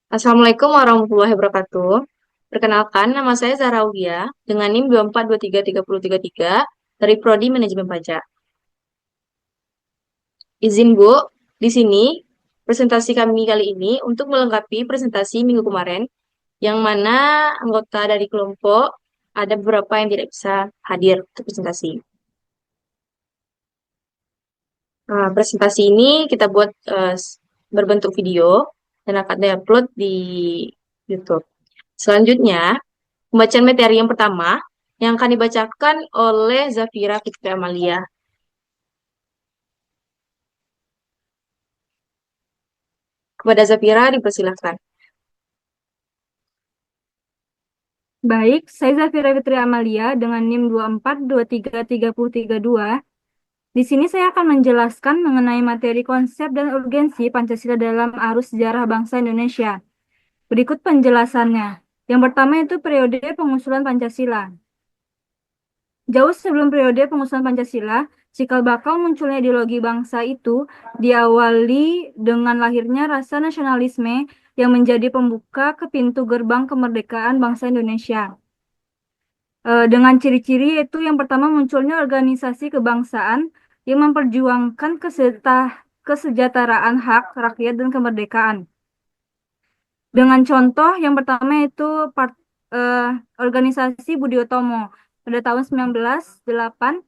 Assalamualaikum warahmatullahi wabarakatuh. Perkenalkan, nama saya Zahra Augia dengan NIM 24233033 dari Prodi Manajemen Pajak. Izin Bu, di sini presentasi kami kali ini untuk melengkapi presentasi minggu kemarin, yang mana anggota dari kelompok ada beberapa yang tidak bisa hadir untuk presentasi. Nah, presentasi ini kita buat berbentuk video dan akan diupload di YouTube. Selanjutnya, pembacaan materi yang pertama yang akan dibacakan oleh Zafira Fitri Amalia. Kepada Zafira dipersilahkan. Baik, saya Zafira Fitri Amalia dengan NIM 24233032. Di sini saya akan menjelaskan mengenai materi konsep dan urgensi Pancasila dalam arus sejarah bangsa Indonesia. Berikut penjelasannya. Yang pertama itu periode pengusulan Pancasila. Jauh sebelum periode pengusulan Pancasila, cikal bakal munculnya ideologi bangsa itu diawali dengan lahirnya rasa nasionalisme yang menjadi pembuka ke pintu gerbang kemerdekaan bangsa Indonesia. Dengan ciri-ciri yaitu yang pertama munculnya organisasi kebangsaan yang memperjuangkan kesejahteraan hak rakyat dan kemerdekaan. Dengan contoh yang pertama itu eh, organisasi Budi Utomo pada tahun 1908,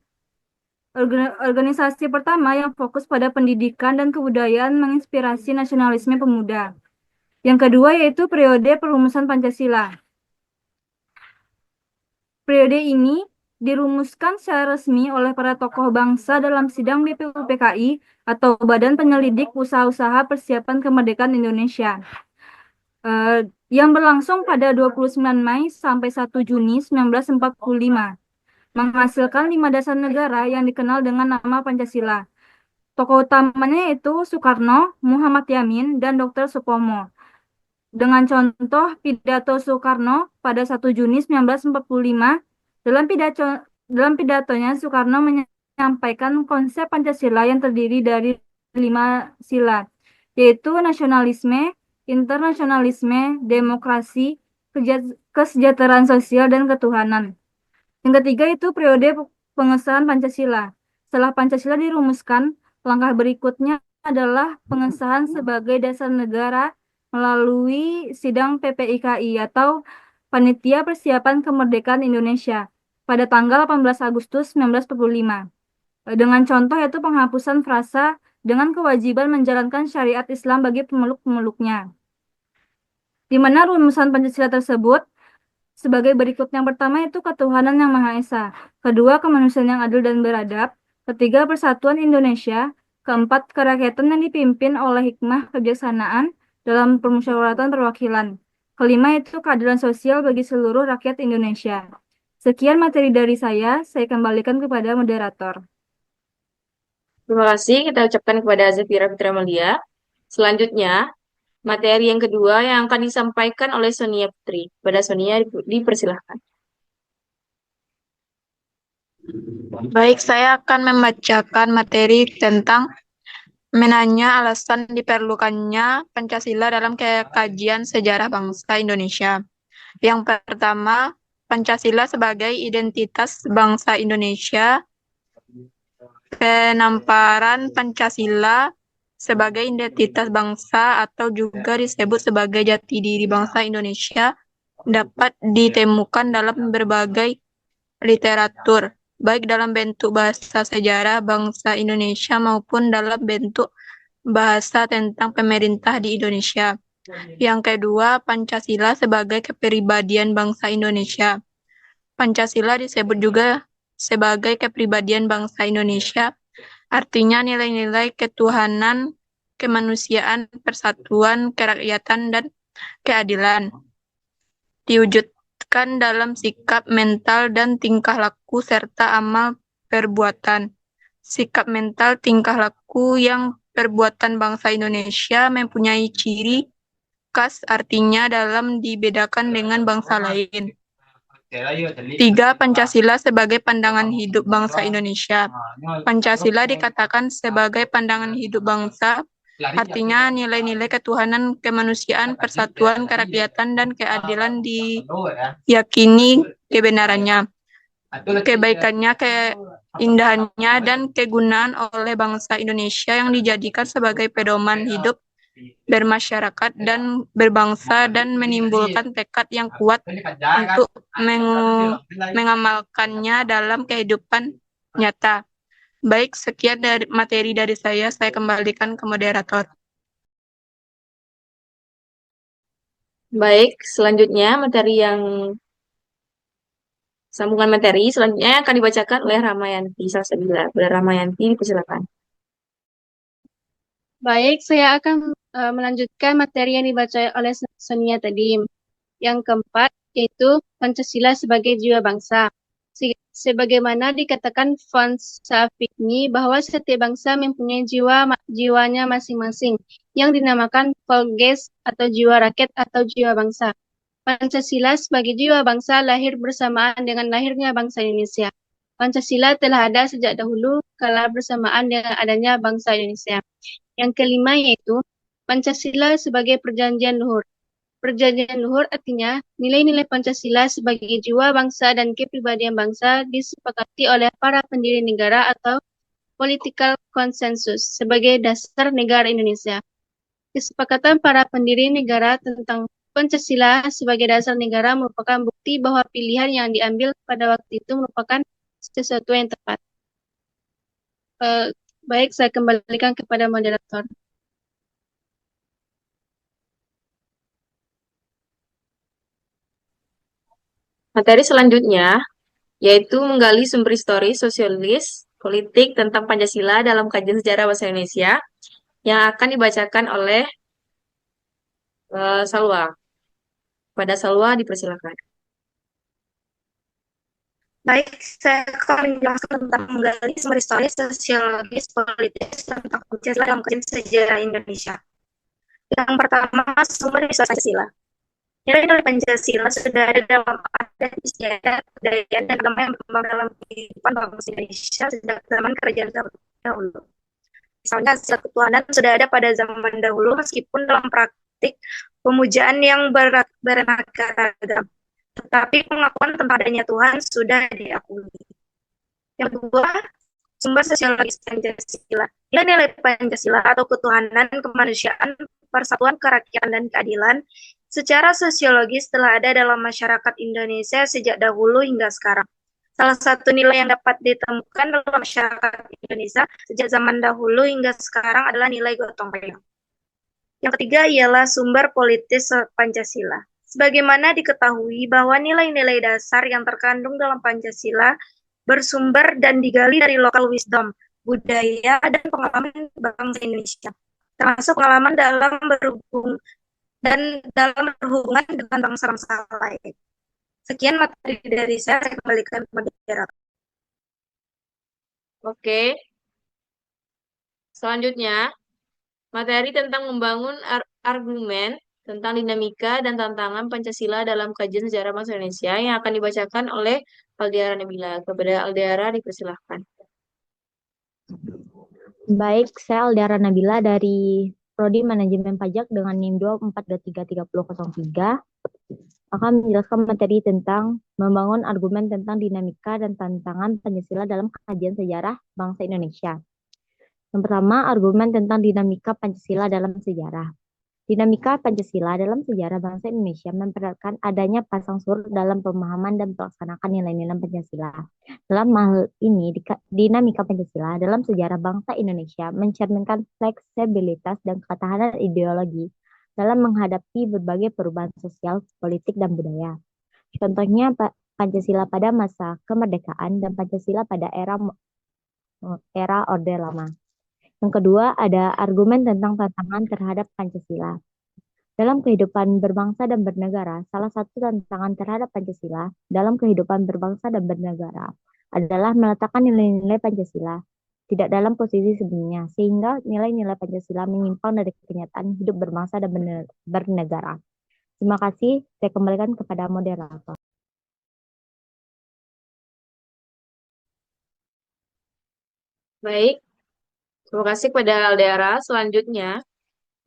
organisasi pertama yang fokus pada pendidikan dan kebudayaan menginspirasi nasionalisme pemuda. Yang kedua yaitu periode perumusan Pancasila. Periode ini dirumuskan secara resmi oleh para tokoh bangsa dalam sidang BPUPKI atau Badan Penyelidik Usaha-usaha Persiapan Kemerdekaan Indonesia, eh, yang berlangsung pada 29 Mei sampai 1 Juni 1945, menghasilkan 5 dasar negara yang dikenal dengan nama Pancasila. Tokoh utamanya yaitu Soekarno, Muhammad Yamin, dan Dr. Supomo. Dengan contoh pidato Soekarno pada 1 Juni 1945, dalam pidato dalam pidatonya Soekarno menyampaikan konsep Pancasila yang terdiri dari 5 sila, yaitu nasionalisme, internasionalisme, demokrasi, kesejahteraan sosial, dan ketuhanan. Yang ketiga itu periode pengesahan Pancasila. Setelah Pancasila dirumuskan, langkah berikutnya adalah pengesahan sebagai dasar negara melalui sidang PPIKI atau Panitia Persiapan Kemerdekaan Indonesia pada tanggal 18 Agustus 1945. Dengan contoh yaitu penghapusan frasa dengan kewajiban menjalankan syariat Islam bagi pemeluk-pemeluknya. Di mana rumusan Pancasila tersebut sebagai berikut. Yang pertama itu ketuhanan yang Maha Esa. Kedua, kemanusiaan yang adil dan beradab. Ketiga, persatuan Indonesia. Keempat, kerakyatan yang dipimpin oleh hikmah kebijaksanaan dalam permusyawaratan perwakilan. Kelima itu keadilan sosial bagi seluruh rakyat Indonesia. Sekian materi dari saya kembalikan kepada moderator. Terima kasih kita ucapkan kepada Zafira Fitri Amalia. Selanjutnya, materi yang kedua yang akan disampaikan oleh Sonia Putri. Kepada Sonia dipersilahkan. Baik, saya akan membacakan materi tentang menanya alasan diperlukannya Pancasila dalam kajian sejarah bangsa Indonesia. Yang pertama, Pancasila sebagai identitas bangsa Indonesia. Penamparan Pancasila sebagai identitas bangsa atau juga disebut sebagai jati diri bangsa Indonesia dapat ditemukan dalam berbagai literatur, baik dalam bentuk bahasa sejarah bangsa Indonesia maupun dalam bentuk bahasa tentang pemerintah di Indonesia. Yang kedua, Pancasila sebagai kepribadian bangsa Indonesia. Pancasila disebut juga sebagai kepribadian bangsa Indonesia, artinya nilai-nilai ketuhanan, kemanusiaan, persatuan, kerakyatan, dan keadilan. Diwujudkan dalam sikap mental dan tingkah laku serta amal perbuatan. Sikap mental tingkah laku yang perbuatan bangsa Indonesia mempunyai ciri khas, artinya dalam dibedakan dengan bangsa lain. Tiga, Pancasila sebagai pandangan hidup bangsa Indonesia. Pancasila dikatakan sebagai pandangan hidup bangsa Artinya nilai-nilai ketuhanan, kemanusiaan, persatuan, kerakyatan, dan keadilan diyakini kebenarannya, kebaikannya, keindahannya, dan kegunaan oleh bangsa Indonesia yang dijadikan sebagai pedoman hidup bermasyarakat dan berbangsa dan menimbulkan tekad yang kuat untuk mengamalkannya dalam kehidupan nyata. Baik, sekian dari materi dari saya kembalikan ke moderator. Baik, selanjutnya materi yang sambungan materi selanjutnya akan dibacakan oleh Ramayanti Salsabila. Ramayanti, dipersilakan. Baik, saya akan melanjutkan materi yang dibaca oleh Sonia tadi. Yang keempat, yaitu Pancasila sebagai jiwa bangsa. Sebagaimana dikatakan Von Savigny bahwa setiap bangsa mempunyai jiwanya masing-masing yang dinamakan Volksgeist atau jiwa rakyat atau jiwa bangsa. Pancasila sebagai jiwa bangsa lahir bersamaan dengan lahirnya bangsa Indonesia. Pancasila telah ada sejak dahulu kala bersamaan dengan adanya bangsa Indonesia. Yang kelima yaitu Pancasila sebagai perjanjian luhur. Perjanjian luhur artinya nilai-nilai Pancasila sebagai jiwa bangsa dan kepribadian bangsa disepakati oleh para pendiri negara atau political consensus sebagai dasar negara Indonesia. Kesepakatan para pendiri negara tentang Pancasila sebagai dasar negara merupakan bukti bahwa pilihan yang diambil pada waktu itu merupakan sesuatu yang tepat. Baik, saya kembalikan kepada moderator. Materi selanjutnya yaitu menggali sumber historis, sosiologis, politik tentang Pancasila dalam kajian sejarah bahasa Indonesia yang akan dibacakan oleh Salwa. Pada Salwa, dipersilakan. Baik, saya akan menjelaskan tentang menggali sumber historis, sosiologis, politis tentang Pancasila dalam kajian sejarah Indonesia. Yang pertama, sumber historis Pancasila. Nilai-nilai Pancasila sudah ada dalam adat istiadat, kebudayaan, dan agama yang berkembang dalam kehidupan bangsa Indonesia sejak zaman kerajaan dahulu. Misalnya, sila ketuhanan sudah ada pada zaman dahulu meskipun dalam praktik pemujaan yang beraneka ragam. Tetapi pengakuan tentang adanya Tuhan sudah diakui. Yang kedua, sumber sosiologis Pancasila. Nilai-nilai Pancasila atau ketuhanan, kemanusiaan, persatuan, kerakyatan, dan keadilan secara sosiologis telah ada dalam masyarakat Indonesia sejak dahulu hingga sekarang. Salah satu nilai yang dapat ditemukan dalam masyarakat Indonesia sejak zaman dahulu hingga sekarang adalah nilai gotong royong. Yang ketiga ialah sumber politis Pancasila. Sebagaimana diketahui bahwa nilai-nilai dasar yang terkandung dalam Pancasila bersumber dan digali dari local wisdom, budaya, dan pengalaman bangsa Indonesia, termasuk pengalaman dalam berhubungan dengan bangsa-bangsa lain. Sekian materi dari saya kembalikan kepada moderator. Oke. Selanjutnya, materi tentang membangun argumen tentang dinamika dan tantangan Pancasila dalam kajian sejarah bangsa Indonesia yang akan dibacakan oleh Aldiara Nabila. Kepada Aldiara, dipersilahkan. Baik, saya Aldiara Nabila dari Prodi Manajemen Pajak dengan NIM 24233003 akan menjelaskan materi tentang membangun argumen tentang dinamika dan tantangan Pancasila dalam kajian sejarah bangsa Indonesia. Yang pertama, argumen tentang dinamika Pancasila dalam sejarah. Dinamika Pancasila dalam sejarah bangsa Indonesia memperlihatkan adanya pasang surut dalam pemahaman dan pelaksanakan nilai-nilai Pancasila. Dalam hal ini, dinamika Pancasila dalam sejarah bangsa Indonesia mencerminkan fleksibilitas dan ketahanan ideologi dalam menghadapi berbagai perubahan sosial, politik, dan budaya. Contohnya Pancasila pada masa kemerdekaan dan Pancasila pada era Orde Lama. Yang kedua, ada argumen tentang tantangan terhadap Pancasila. Dalam kehidupan berbangsa dan bernegara, salah satu tantangan terhadap Pancasila dalam kehidupan berbangsa dan bernegara adalah meletakkan nilai-nilai Pancasila tidak dalam posisi sebelumnya, sehingga nilai-nilai Pancasila menyimpang dari kenyataan hidup berbangsa dan bernegara. Terima kasih, saya kembalikan kepada moderator. Baik, terima kasih kepada Aldiara. Selanjutnya,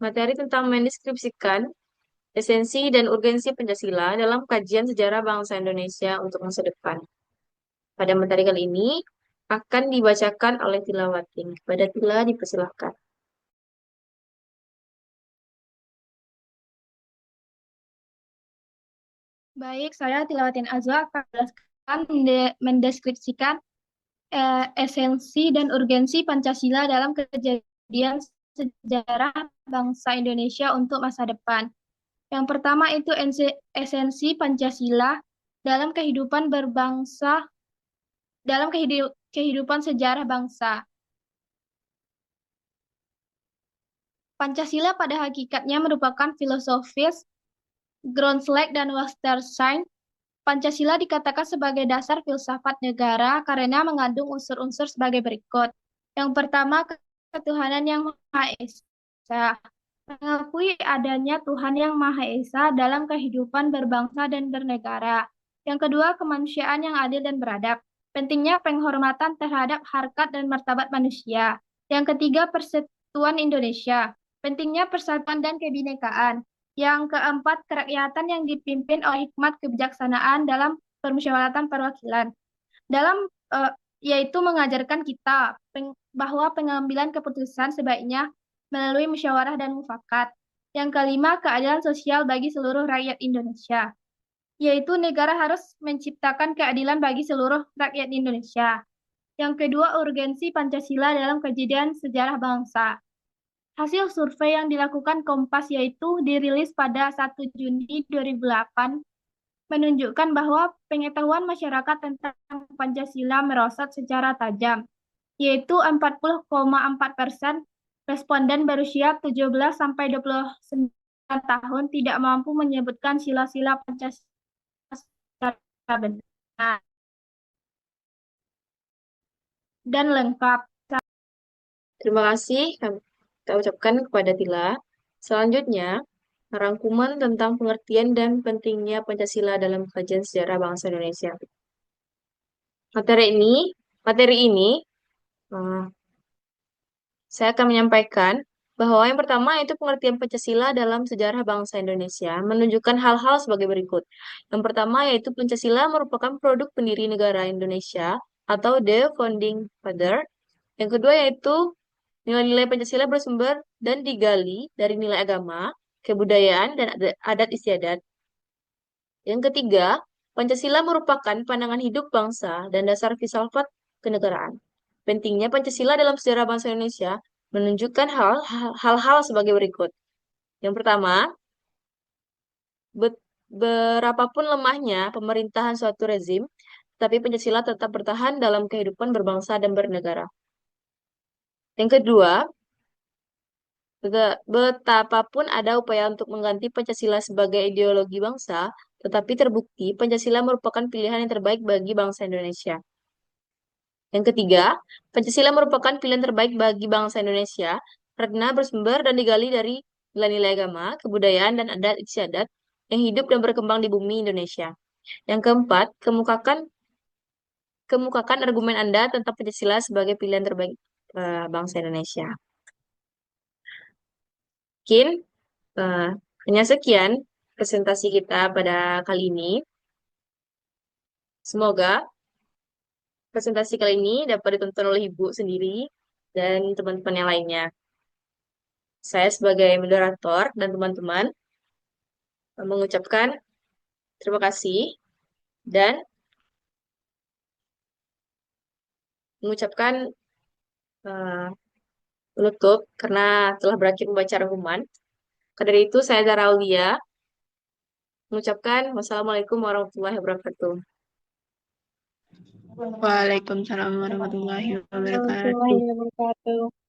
materi tentang mendeskripsikan esensi dan urgensi Pancasila dalam kajian sejarah bangsa Indonesia untuk masa depan. Pada materi kali ini akan dibacakan oleh Tilawatin. Kepada Tila dipersilahkan. Baik, saya Tilawatin Azwa akan menjelaskan mendeskripsikan esensi dan urgensi Pancasila dalam kejadian sejarah bangsa Indonesia untuk masa depan. Yang pertama itu esensi Pancasila dalam kehidupan berbangsa, dalam kehidupan sejarah bangsa. Pancasila pada hakikatnya merupakan filosofis Groundslag dan Wasserstein. Pancasila dikatakan sebagai dasar filsafat negara karena mengandung unsur-unsur sebagai berikut. Yang pertama, ketuhanan yang Maha Esa. Mengakui adanya Tuhan yang Maha Esa dalam kehidupan berbangsa dan bernegara. Yang kedua, kemanusiaan yang adil dan beradab. Pentingnya penghormatan terhadap harkat dan martabat manusia. Yang ketiga, persatuan Indonesia. Pentingnya persatuan dan kebinekaan. Yang keempat, kerakyatan yang dipimpin oleh hikmat kebijaksanaan dalam permusyawaratan perwakilan. Yaitu mengajarkan kita bahwa pengambilan keputusan sebaiknya melalui musyawarah dan mufakat. Yang kelima, keadilan sosial bagi seluruh rakyat Indonesia. Yaitu negara harus menciptakan keadilan bagi seluruh rakyat Indonesia. Yang kedua, urgensi Pancasila dalam kejadian sejarah bangsa. Hasil survei yang dilakukan Kompas yaitu dirilis pada 1 Juni 2008 menunjukkan bahwa pengetahuan masyarakat tentang Pancasila merosot secara tajam, yaitu 40,4% responden berusia 17 sampai 29 tahun tidak mampu menyebutkan sila-sila Pancasila secara benar dan lengkap. Terima kasih kita ucapkan kepada Tila. Selanjutnya, rangkuman tentang pengertian dan pentingnya Pancasila dalam kajian sejarah bangsa Indonesia. Materi ini saya akan menyampaikan bahwa yang pertama itu pengertian Pancasila dalam sejarah bangsa Indonesia menunjukkan hal-hal sebagai berikut. Yang pertama yaitu Pancasila merupakan produk pendiri negara Indonesia atau the founding father. Yang kedua yaitu nilai-nilai Pancasila bersumber dan digali dari nilai agama, kebudayaan, dan adat istiadat. Yang ketiga, Pancasila merupakan pandangan hidup bangsa dan dasar filsafat kenegaraan. Pentingnya Pancasila dalam sejarah bangsa Indonesia menunjukkan hal-hal sebagai berikut. Yang pertama, berapapun lemahnya pemerintahan suatu rezim, tapi Pancasila tetap bertahan dalam kehidupan berbangsa dan bernegara. Yang kedua, betapapun ada upaya untuk mengganti Pancasila sebagai ideologi bangsa, tetapi terbukti Pancasila merupakan pilihan yang terbaik bagi bangsa Indonesia. Yang ketiga, Pancasila merupakan pilihan terbaik bagi bangsa Indonesia karena bersumber dan digali dari nilai-nilai agama, kebudayaan, dan adat istiadat yang hidup dan berkembang di bumi Indonesia. Yang keempat, kemukakan argumen Anda tentang Pancasila sebagai pilihan terbaik bangsa Indonesia. Mungkin hanya sekian presentasi kita pada kali ini. Semoga presentasi kali ini dapat ditonton oleh Ibu sendiri dan teman-teman yang lainnya. Saya sebagai moderator dan teman-teman mengucapkan terima kasih dan mengucapkan penutup karena telah berakhir membaca rangkuman. Karena dari itu saya Zara Aulia mengucapkan wassalamualaikum warahmatullahi wabarakatuh. Waalaikumsalam warahmatullahi wabarakatuh. Warahmatullahi wabarakatuh.